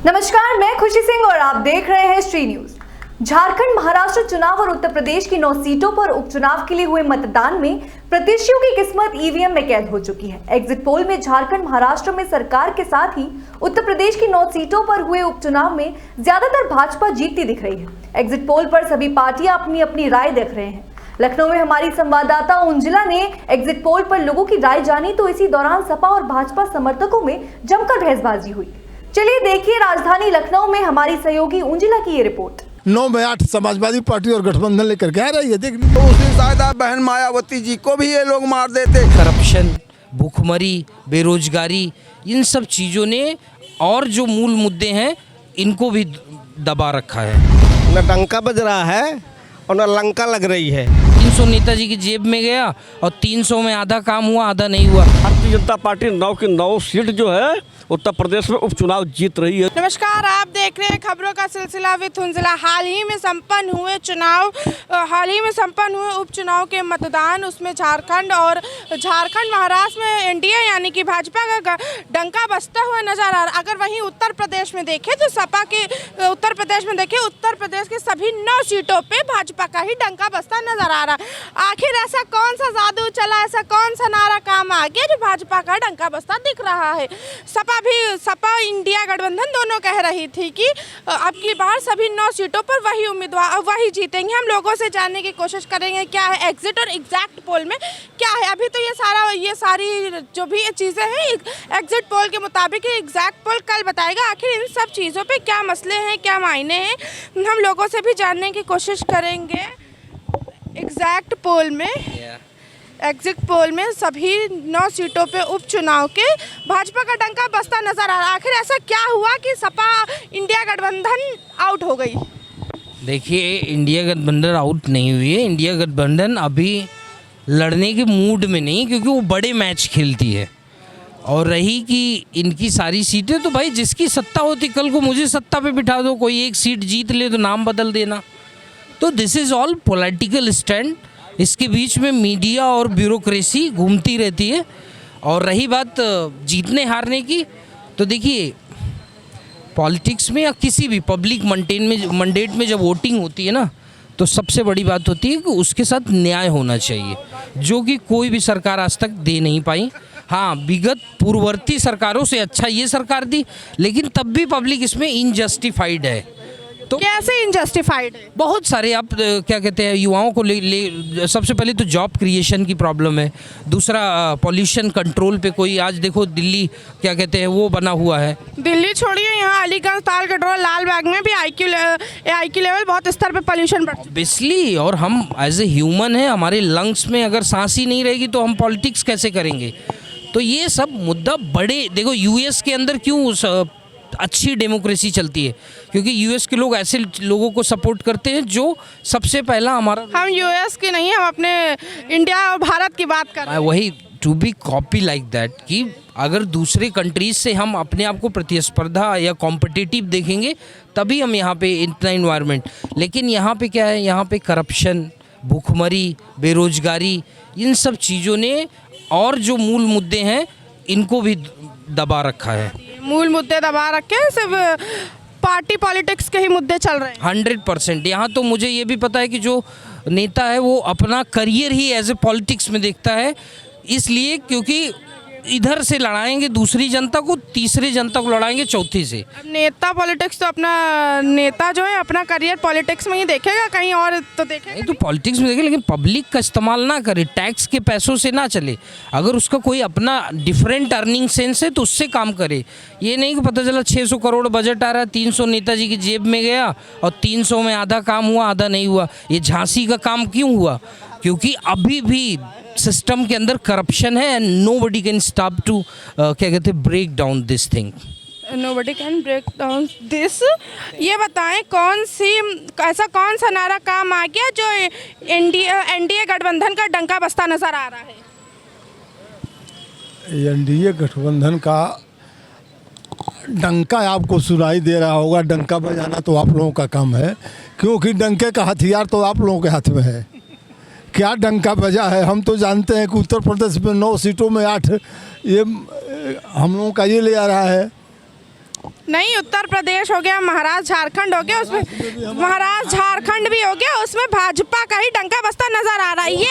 नमस्कार, मैं खुशी सिंह और आप देख रहे हैं श्री न्यूज। झारखंड, महाराष्ट्र चुनाव और उत्तर प्रदेश की 9 सीटों पर उपचुनाव के लिए हुए मतदान में प्रत्याशियों की किस्मत ईवीएम में कैद हो चुकी है। एग्जिट पोल में झारखंड, महाराष्ट्र में सरकार के साथ ही उत्तर प्रदेश की 9 सीटों पर हुए उपचुनाव में ज्यादातर भाजपा जीतती दिख रही है। एग्जिट पोल पर सभी पार्टियां अपनी अपनी राय देख रहे हैं। लखनऊ में हमारी संवाददाता उंजिला ने एग्जिट पोल पर लोगों की राय जानी, तो इसी दौरान सपा और भाजपा समर्थकों में जमकर बहसबाजी हुई। चलिए देखिए राजधानी लखनऊ में हमारी सहयोगी उंजिला की ये रिपोर्ट। 9 में 8 समाजवादी पार्टी और गठबंधन लेकर के आ रही है। देख तो उस दिन शायद बहन मायावती जी को भी ये लोग मार देते। करप्शन, भूखमरी, बेरोजगारी, इन सब चीज़ों ने और जो मूल मुद्दे हैं इनको भी दबा रखा है। न डंका बज रहा है और न लंका लग रही है। 300 नेताजी की जेब में गया और 300 में आधा काम हुआ, आधा नहीं हुआ। भारतीय जनता पार्टी 9 की 9 सीट जो है उत्तर प्रदेश में उपचुनाव जीत रही है। नमस्कार, आप देख रहे हैं खबरों का सिलसिला विद उंजिला। हाल ही में संपन्न हुए उपचुनाव के मतदान, उसमें झारखंड और महाराष्ट्र में एनडीए यानी कि भाजपा का डंका बजता हुआ नजर आ रहा। अगर वहीं उत्तर प्रदेश में देखें तो सपा के उत्तर प्रदेश के सभी 9 सीटों पे भाजपा का ही डंका बजता नजर आ रहा। आखिर ऐसा कौन सा जादू चला, ऐसा कौन सा नारा काम आ गया जो भाजपा का डंका बजता दिख रहा है। सपा इंडिया गठबंधन दोनों कह रही थी कि अब की बार सभी 9 सीटों पर वही उम्मीदवार वही जीतेंगे। हम लोगों से जानने की कोशिश करेंगे क्या है एग्जिट और एग्जैक्ट पोल में क्या है। अभी तो ये सारी जो भी चीज़ें हैं एग्जिट पोल के मुताबिक, एग्जैक्ट पोल कल बताएगा आखिर इन सब चीज़ों पे क्या मसले हैं, क्या मायने हैं। हम लोगों से भी जानने की कोशिश करेंगे। एग्जैक्ट पोल में एग्जिट पोल में सभी 9 सीटों पे उपचुनाव के भाजपा का डंका बजता नजर आ रहा। आखिर ऐसा क्या हुआ कि सपा इंडिया गठबंधन आउट हो गई? देखिए, इंडिया गठबंधन आउट नहीं हुई है। इंडिया गठबंधन अभी लड़ने के मूड में नहीं, क्योंकि वो बड़े मैच खेलती है। और रही कि इनकी सारी सीटें, तो भाई जिसकी सत्ता होती, कल को मुझे सत्ता पे बिठा दो, कोई एक सीट जीत ले तो नाम बदल देना। तो this is all political stand. इसके बीच में मीडिया और ब्यूरोक्रेसी घूमती रहती है। और रही बात जीतने हारने की, तो देखिए पॉलिटिक्स में या किसी भी पब्लिक मंडेट में जब वोटिंग होती है ना, तो सबसे बड़ी बात होती है कि उसके साथ न्याय होना चाहिए, जो कि कोई भी सरकार आज तक दे नहीं पाई। हाँ, विगत पूर्ववर्ती सरकारों से अच्छा ये सरकार दी, लेकिन तब भी पब्लिक इसमें इनजस्टिफाइड है। तो कैसे इनजस्टिफाइड है? बहुत सारे आप क्या कहते हैं, युवाओं को ले सबसे पहले तो जॉब क्रिएशन की प्रॉब्लम है। दूसरा, पॉल्यूशन कंट्रोल पे कोई, आज देखो दिल्ली क्या कहते हैं वो बना हुआ है। दिल्ली छोड़िए, यहाँ अलीगंज, तालकटोरा, लालबाग में भी आईक्यू लेवल बहुत स्तर पे पॉल्यूशन बढ़ चुका है। ऑब्वियसली, और हम एज ए ह्यूमन है, हमारे लंग्स में अगर सांस ही नहीं रहेगी तो हम पॉलिटिक्स कैसे करेंगे। तो ये सब मुद्दा बड़े, देखो यूएस के अंदर क्यों अच्छी डेमोक्रेसी चलती है, क्योंकि यूएस के लोग ऐसे लोगों को सपोर्ट करते हैं जो सबसे पहला हमारा। हम यूएस की नहीं, हम अपने इंडिया और भारत की बात कर रहे हैं। वही to be copy like that, कि अगर दूसरे कंट्रीज से हम अपने आप को प्रतिस्पर्धा या कॉम्पिटिटिव देखेंगे तभी हम यहाँ पे इतना इन्वायरमेंट। लेकिन यहाँ पे क्या है, यहाँ पे करप्शन, भूखमरी, बेरोजगारी, इन सब चीज़ों ने और जो मूल मुद्दे हैं इनको भी दबा रखा है। मूल मुद्दे दबा रखे हैं, सिर्फ पार्टी पॉलिटिक्स के ही मुद्दे चल रहे हैं। 100%। यहाँ तो मुझे ये भी पता है कि जो नेता है वो अपना करियर ही एज ए पॉलिटिक्स में देखता है, इसलिए क्योंकि इधर से लड़ाएंगे दूसरी जनता को, तीसरी जनता को लड़ाएंगे चौथी से। अब नेता पॉलिटिक्स तो अपना नेता जो है अपना करियर पॉलिटिक्स में ही देखेगा, कहीं और तो देखेगा नहीं। तो पॉलिटिक्स में देखे, लेकिन पब्लिक का इस्तेमाल ना करे, टैक्स के पैसों से ना चले। अगर उसका कोई अपना डिफरेंट अर्निंग सेंस है तो उससे काम करे। ये नहीं कि पता चला 600 करोड़ बजट आ रहा है, 300 नेताजी की जेब में गया और 300 में आधा काम हुआ, आधा नहीं हुआ। ये झांसी का काम क्यों हुआ? क्योंकि अभी भी सिस्टम के अंदर करप्शन है and nobody can stop to क्या कहते हैं break down this thing. Nobody can break down this. ये बताएं ऐसा कौन सा नारा काम आ गया जो एनडीए गठबंधन का डंका बजता नजर आ रहा है? एनडीए गठबंधन का डंका आपको सुनाई दे रहा होगा। डंका बजाना तो आप लोगों का काम है, क्योंकि डंके का हथियार तो आप लोगों के हाथ में है। क्या डंका बजा है? हम तो जानते हैं कि उत्तर प्रदेश में 9 सीटों में 8 ये हम लोगों का ये ले आ रहा है नहीं, उत्तर प्रदेश हो गया, महाराष्ट्र झारखंड हो गया, उसमें महाराष्ट्र झारखंड भी हो गया, उसमें भाजपा का ही डंका बजता नजर आ रहा है। ये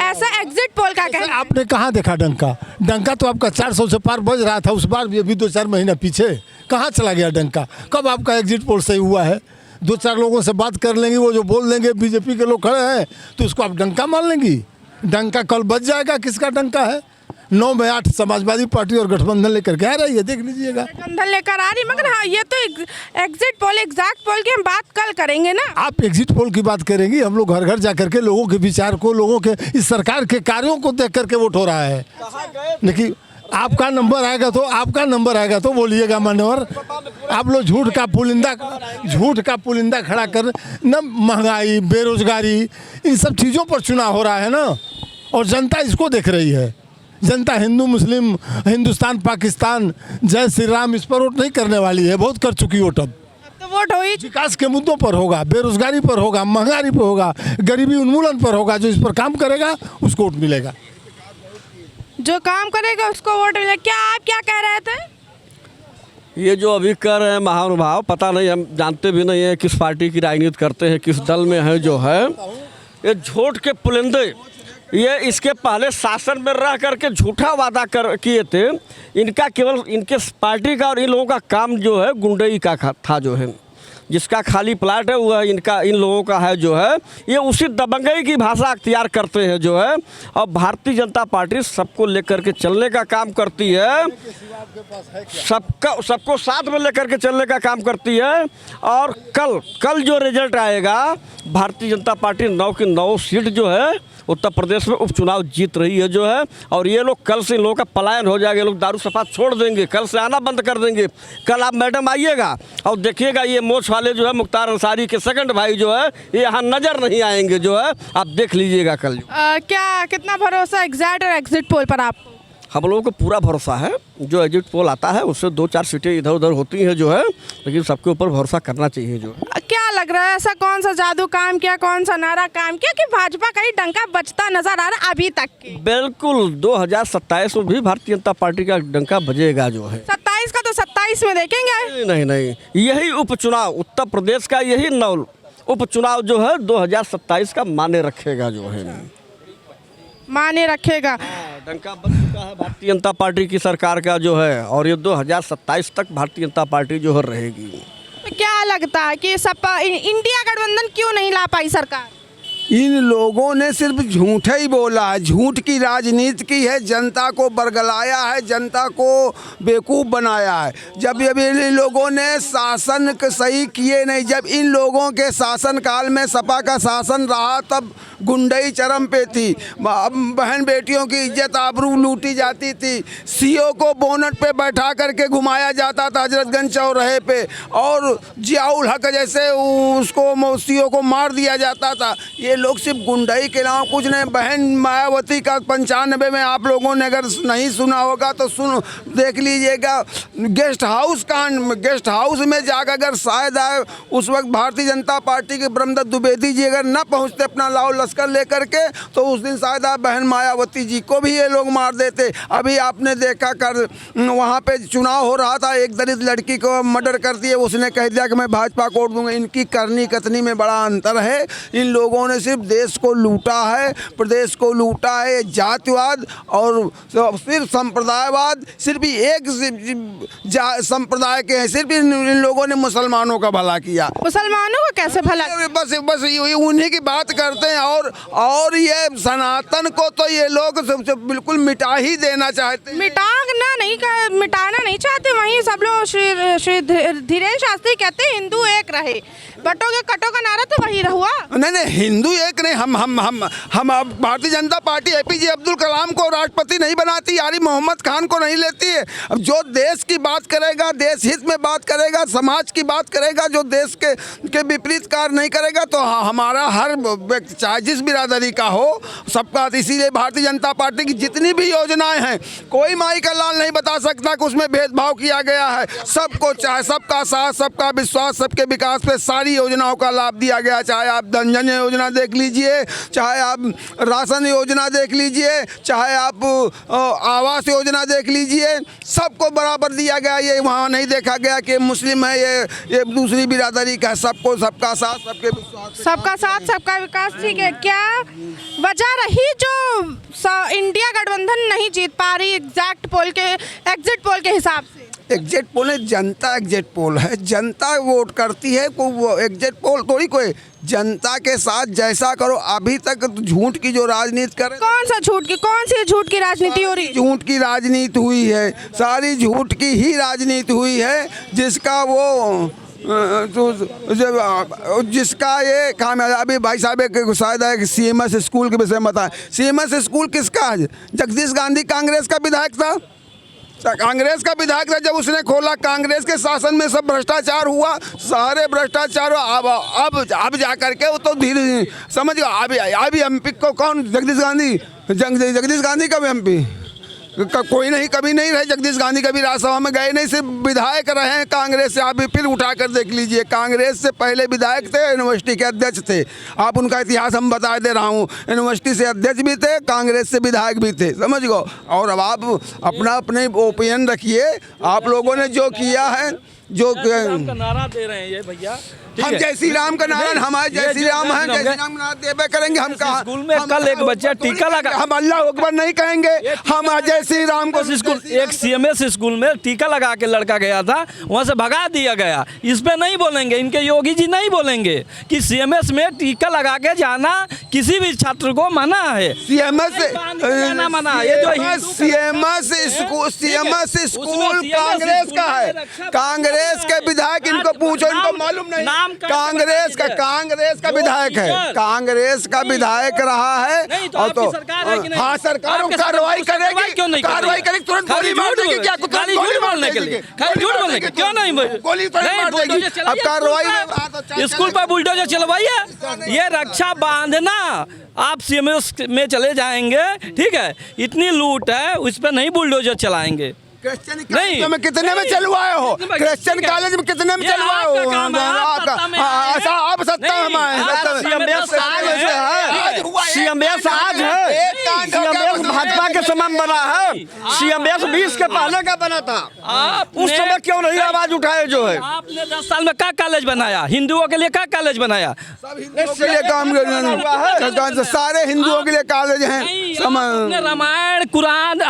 ऐसा एग्जिट पोल का कहना है। आपने कहाँ देखा डंका? डंका तो आपका 400 से पार बज रहा था उस बार भी, अभी 2-4 महीना पीछे कहाँ चला गया डंका? कब आपका एग्जिट पोल सही हुआ है? 2-4 लोगों से बात कर लेंगे, वो जो बोल देंगे बीजेपी के लोग खड़े हैं तो उसको आप डंका मान लेंगी? डंका कल बज जाएगा। किसका डंका है? 9 में 8 समाजवादी पार्टी और गठबंधन लेकर के आ रही है, देख लीजिएगा। गठबंधन लेकर आ रही, मगर हाँ, ये तो एग्जिट पोल, एग्जैक्ट पोल की हम बात कल करेंगे ना। आप एग्जिट पोल की बात करेंगी, हम लोग घर घर जा करके लोगों के विचार को, लोगों के इस सरकार के कार्यों को देख करके वोट हो रहा है। देखिए, आपका नंबर आएगा तो बोलिएगा मान्यवर। आप लोग झूठ का पुलिंदा खड़ा कर न, महंगाई, बेरोजगारी, इन सब चीज़ों पर चुनाव हो रहा है ना, और जनता इसको देख रही है। जनता हिंदू मुस्लिम, हिंदुस्तान पाकिस्तान, जय श्री राम, इस पर वोट नहीं करने वाली है। बहुत कर चुकी वोट। अब तो वोट हो ही, विकास के मुद्दों पर होगा, बेरोजगारी पर होगा, महंगाई पर होगा, गरीबी उन्मूलन पर होगा। जो इस पर काम करेगा उसको वोट मिलेगा। जो काम करेगा उसको वोट मिलेगा। क्या आप क्या कह रहे थे? ये जो अभी कर रहे हैं महानुभाव, पता नहीं, हम जानते भी नहीं है किस पार्टी की राजनीति करते हैं, किस दल में है। जो है ये झूठ के पुलिंदे, ये इसके पहले शासन में रह करके झूठा वादा किए थे। इनका केवल इनके पार्टी का और इन लोगों का काम जो है गुंडई का था। जो है जिसका खाली प्लाट है वह इन लोगों का है। जो है ये उसी दबंगई की भाषा अख्तियार करते हैं। जो है और भारतीय जनता पार्टी सबको लेकर के चलने का काम करती है, सबको साथ में लेकर के चलने का काम करती है। और कल जो रिजल्ट आएगा, भारतीय जनता पार्टी 9 की 9 सीट जो है उत्तर प्रदेश में उपचुनाव जीत रही है। जो है और ये लोग कल से इन लोगों का पलायन हो जाएगा। ये लोग दारू सफा छोड़ देंगे, कल से आना बंद कर देंगे। कल आप मैडम आइएगा और देखिएगा, ये मोच वाले जो है मुख्तार अंसारी के सेकंड भाई जो है ये यहाँ नजर नहीं आएंगे। जो है आप देख लीजिएगा कल। क्या कितना भरोसा एग्जैक्ट और एग्जिट पोल पर आपको? हम लोगों को पूरा भरोसा है। जो एग्जिट पोल आता है उससे 2-4 सीटें इधर उधर होती हैं। जो है लेकिन सबके ऊपर भरोसा करना चाहिए। जो क्या लग रहा है, ऐसा कौन सा जादू काम किया, कौन सा नारा काम किया कि भाजपा का ही डंका बजता नजर आ रहा है अभी तक के? बिल्कुल 2027 में भी भारतीय जनता पार्टी का डंका बजेगा। जो है 27 का तो 27 में देखेंगे। नहीं, यही उपचुनाव उत्तर प्रदेश का, यही उपचुनाव जो है 2027 का माने रखेगा। जो है माने रखेगा। डंका बज चुका है भारतीय जनता पार्टी की सरकार का। जो है और ये 2027 तक भारतीय जनता पार्टी जो है रहेगी। तो क्या लगता है कि सपा इंडिया गठबंधन क्यों नहीं ला पाई सरकार? इन लोगों ने सिर्फ झूठ ही बोला है, झूठ की राजनीति की है, जनता को बरगलाया है, जनता को बेवकूफ़ बनाया है। जब इन लोगों ने शासन सही किए नहीं, जब इन लोगों के शासन काल में सपा का शासन रहा तब गुंडई चरम पे थी। बहन बेटियों की इज्जत आबरू लूटी जाती थी। सीओ को बोनट पे बैठा करके घुमाया जाता था हजरतगंज चौराहे पे, और जियाउल हक जैसे उसको सीओ को मार दिया जाता था। ये लोग सिर्फ गुंडई के अलावा कुछ नहीं। बहन मायावती का 95 में आप लोगों ने अगर नहीं सुना होगा तो देख लीजिएगा। गेस्ट हाउस में जाकर अगर शायद आए उस वक्त भारतीय जनता पार्टी के ब्रह्मदत्त द्विवेदी जी अगर न पहुंचते अपना लाओ लश्कर लेकर के, तो उस दिन शायद बहन मायावती जी को भी ये लोग मार देते। अभी आपने देखा कर वहाँ पे चुनाव हो रहा था, एक दलित लड़की को मर्डर कर दिए, उसने कह दिया कि मैं भाजपा को वोट दूंगा। इनकी करनी कथनी में बड़ा अंतर है। इन लोगों ने सिर्फ देश को लूटा है, प्रदेश को लूटा है। जातिवाद और सिर्फ संप्रदायवाद, सिर्फ एक संप्रदाय के हैं। सिर्फ इन लोगों ने मुसलमानों का भला किया। मुसलमानों को कैसे भला? बस उन्हीं की बात करते हैं। और ये सनातन को तो ये लोग बिल्कुल मिटा ही देना चाहते हैं। मिटाना नहीं चाहते। वहीं सब लोग श्री धीरेन्द्र शास्त्री कहते हैं हिंदू एक रहे, बटोगे कटो का नारा तो वही हुआ। नहीं, हिंदू एक नहीं। हम भारतीय जनता पार्टी APJ अब्दुल कलाम को राष्ट्रपति नहीं बनाती, यारी मोहम्मद खान को नहीं लेती है। अब जो देश की बात करेगा, देश हित में बात करेगा, समाज की बात करेगा, जो देश के विपरीत कार्य नहीं करेगा, तो हमारा हर व्यक्ति चाहे जिस बिरादरी का हो सबका। इसीलिए भारतीय जनता पार्टी की जितनी भी योजनाएं हैं, कोई माई का लाल नहीं बता सकता कि उसमें भेदभाव किया गया है। सबको चाहे सबका साथ, सबका विश्वास, सबके विकास पे सारी योजनाओं का लाभ दिया गया। चाहे आप धन जन योजना देख देख लीजिए, चाहे आप राशन योजना देख लीजिए, चाहे आप आवास योजना देख लीजिए, सबको बराबर दिया गया। ये वहाँ नहीं देखा गया कि मुस्लिम है, ये दूसरी बिरादरी का है। सबको सबका साथ सबके विश्वास, सबका साथ सबका विकास। ठीक है, क्या वजह रही जो इंडिया गठबंधन नहीं जीत पा रही एग्जिट पोल के हिसाब से? एग्जिट पोल है, जनता एग्जिट पोल है, जनता वोट करती है। वो एग्जिट पोल थोड़ी कोई, जनता के साथ जैसा करो। अभी तक झूठ की जो राजनीति करे, कौन सी झूठ की राजनीति हो रही? झूठ की राजनीति हुई है, सारी झूठ की ही राजनीति हुई है। जिसका वो जिसका ये काम है। अभी भाई साहब एक शायद है CMS स्कूल के विषय में बताएं। CMS स्कूल किसका है? जगदीश गांधी कांग्रेस का विधायक था, कांग्रेस का विधायक था। जब उसने खोला, कांग्रेस के शासन में सब भ्रष्टाचार हुआ, सारे भ्रष्टाचार। अब जा करके वो तो धीरे समझ गया। अभी MP को कौन? जगदीश गांधी का MP कोई नहीं, कभी नहीं रहे। जगदीश गांधी कभी राज्यसभा में गए नहीं, सिर्फ विधायक रहे हैं कांग्रेस से। आप फिर उठा कर देख लीजिए, कांग्रेस से पहले विधायक थे, यूनिवर्सिटी के अध्यक्ष थे। आप उनका इतिहास हम बता दे रहा हूँ। यूनिवर्सिटी से अध्यक्ष भी थे, कांग्रेस से विधायक भी थे, समझ गो। और अब आप अपने ओपिनियन रखिए। आप लोगों ने जो किया है, जो नारा दे रहे हैं ये भैया, हम जय श्री राम का नारा, हमारे जय श्री राम है, जय श्री राम नारा देवे करेंगे। हम कहा स्कूल में कल एक बच्चा टीका लगा, हम अल्लाह अकबर नहीं कहेंगे, हम जय श्री राम को। स्कूल एक CMS स्कूल में टीका लगा के लड़का गया था, वहाँ से भगा दिया गया। इस पे नहीं बोलेंगे, इनके योगी जी नहीं बोलेंगे कि CMS में टीका लगा के जाना किसी भी छात्र को मना है। CMS मना है। ये जो CMS स्कूल कांग्रेस का है, कांग्रेस के विधायक। इनको पूछो, इनको मालूम नहीं। कांग्रेस का विधायक है, कांग्रेस का विधायक रहा है। और तो हाँ, सरकार कार्रवाई करेगी, कार्रवाई करेगी, तुरंत गोली मार देगी। क्या झूठ बोलने के लिए, झूठ बोलने के क्यों नहीं? गोली मार देगी। अब कार्रवाई, स्कूल पर बुलडोजर चलवाइए। ये रक्षा बांधना, आप CMS में चले जाएंगे, ठीक है? इतनी लूट है, उस पर नहीं बुलडोजर चलाएंगे। क्रिश्चियन कॉलेज में कितने में चलवाए हो? क्रिश्चियन कॉलेज में कितने में चलवाए हो? आप सत्ता CMS आज है, CMS भाजपा के समय बना है। CMS 20 के पहले का बना था। उस समय क्यों नहीं आवाज उठाए? जो है आपने 10 साल में क्या कॉलेज बनाया? हिंदुओं के लिए क्या कॉलेज बनाया? इसके लिए काम कर, सारे हिंदुओं के लिए कॉलेज हैं। रामायण कुरान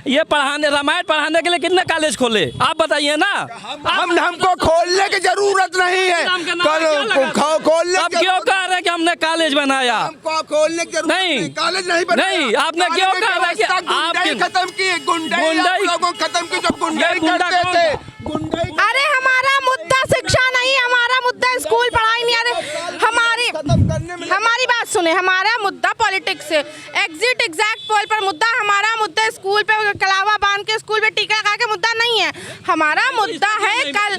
ये पढ़ाने, रामायण पढ़ाने के लिए कितने कॉलेज खोले? आप बताइए ना। हमको खोलने की जरूरत नहीं है। आप क्यों कह रहे हैं कि हमने कॉलेज बनाया? हमको खोलने की जरूरत नहीं, कॉलेज नहीं बनाया। नहीं, आपने क्यों कह रहा है कि आप खत्म की, गुंडाई लोगों खत्म की, जो गुंडाई करते थे। अरे हमारा मुद्दा शिक्षा नहीं, हमारा मुद्दा स्कूल पढ़ाई नहीं। अरे हमारी बात सुने, हमारा मुद्दा पॉलिटिक्स है। एग्जिट पोल पर मुद्दा, हमारा मुद्दा स्कूल पे कलावा बांध के स्कूल पे टीका लगा के मुद्दा नहीं है। हमारा मुद्दा है कल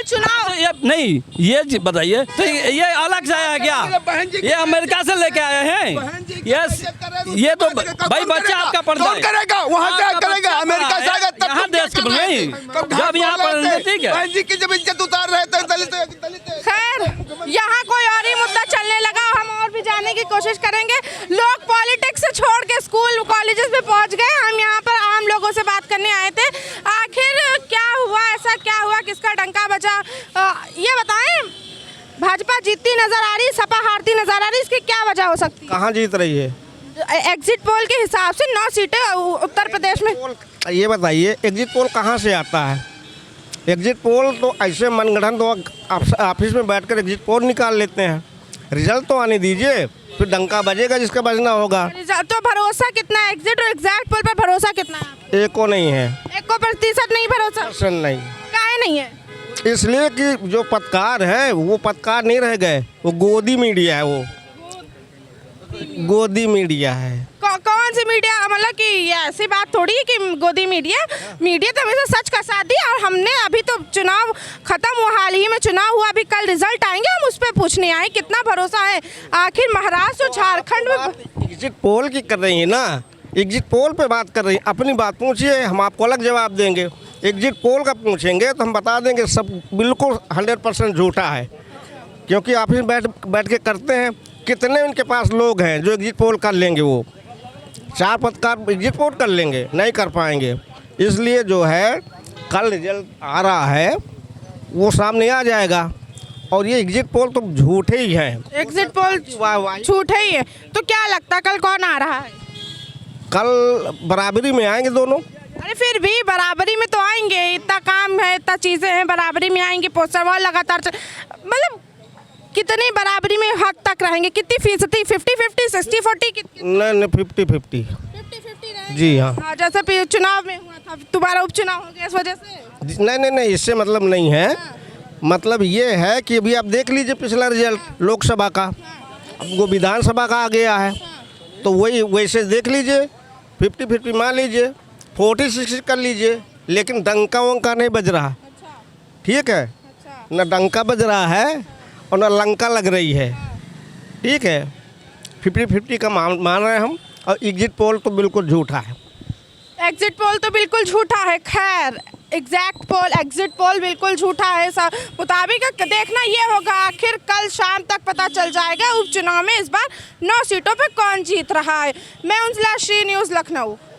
चुनाव। नहीं, ये बताइए, तो ये अलग से आया क्या? ये अमेरिका से लेके आए हैं। ये तो भाई बच्चा आपका पढ़ता है, करेगा वहाँ क्या करेगा? अमेरिका से आएगा तब यहाँ देश के नहीं, जब यहाँ पर ठीक है। बहन जी की जब इज्जत उतार रहे थे दलित। खैर, यहाँ कोई और ही मुद्दा चलने लगा, हम और भी जानने की कोशिश करेंगे। लोग पॉलिटिक्स से छोड़ के स्कूल कॉलेजेस में पहुँच गए। हम यहाँ पर आम लोगों से बात करने आए थे। आखिर क्या हुआ, ऐसा क्या हुआ, किसका डंका बजा, ये बताएं। भाजपा जीतती नजर आ रही, सपा हारती नजर आ रही, इसकी क्या वजह हो सकती है? कहाँ जीत रही है? एग्जिट पोल के हिसाब से 9 सीटें उत्तर प्रदेश में। ये बताइए, एग्जिट पोल कहाँ से आता है? एग्जिट पोल तो ऐसे मनगढ़ंत तो ऑफिस में बैठकर एग्जिट पोल निकाल लेते हैं। रिजल्ट तो आने दीजिए, फिर डंका बजेगा जिसका बजना होगा। तो भरोसा कितना है एग्जिट और एग्जैक्ट पोल पर? भरोसा कितना है? एक को नहीं है, 1% नहीं भरोसा। परसेंट नहीं। काहे नहीं है? इसलिए कि जो पत्रकार है वो पत्रकार नहीं रह गए, वो गोदी मीडिया है। वो गोदी मीडिया है। कौन सी मीडिया? मतलब कि ये ऐसी बात थोड़ी है कि गोदी मीडिया तो हमेशा सच का साथ दी। और हमने अभी तो चुनाव खत्म हुआ, हाल ही में चुनाव हुआ, अभी कल रिजल्ट आएंगे, हम उस पर पूछने आए कितना भरोसा है। आखिर महाराष्ट्र और झारखंड में एग्जिट पोल की कर रही है ना, एग्जिट पोल पे बात कर रही है। अपनी बात पूछिए, हम आपको अलग जवाब देंगे। एग्जिट पोल का पूछेंगे तो हम बता देंगे सब बिल्कुल 100% झूठा है, क्योंकि ऑफिस बैठ के करते हैं। कितने उनके पास लोग हैं जो एग्जिट पोल कर लेंगे, वो 4 पत्रकार एग्जिट पोल कर लेंगे, नहीं कर पाएंगे। इसलिए जो है कल रिजल्ट आ रहा है वो सामने आ जाएगा, और ये एग्जिट पोल तो झूठे ही हैं। एग्जिट पोल झूठे ही है, तो क्या लगता है कल कौन आ रहा है? कल बराबरी में आएंगे दोनों। अरे फिर भी बराबरी में तो आएंगे, इतना काम है, इतना चीज़ें हैं, बराबरी में आएंगे। पोस्टर वॉल लगातार मतलब कितनी बराबरी में हद तक रहेंगे? कितनी फीसदी? 50-50, 60-40? नहीं 50-50 जी हाँ। जैसे चुनाव में हुआ था, तुम्हारा उपचुनाव हो गया इस वजह से? नहीं इससे मतलब नहीं है। मतलब ये है कि अभी आप देख लीजिए पिछला रिजल्ट लोकसभा का, अब वो विधानसभा का आ गया है, तो वही वैसे देख लीजिए 50-50 मान लीजिए, 40-60 कर लीजिए, लेकिन डंका वंका नहीं बज रहा। ठीक है, न डंका बज रहा है और न लंका लग रही है। ठीक है, 50-50 का मान रहे हैं हम, और एग्जिट पोल तो बिल्कुल झूठा है। एग्जिट पोल तो बिल्कुल झूठा है। खैर, एग्जिट पोल बिल्कुल झूठा है। मुताबिक देखना ये होगा, आखिर कल शाम तक पता चल जाएगा उपचुनाव में इस बार 9 सीटों पे कौन जीत रहा है। मैं उनसला, श्री न्यूज़, लखनऊ।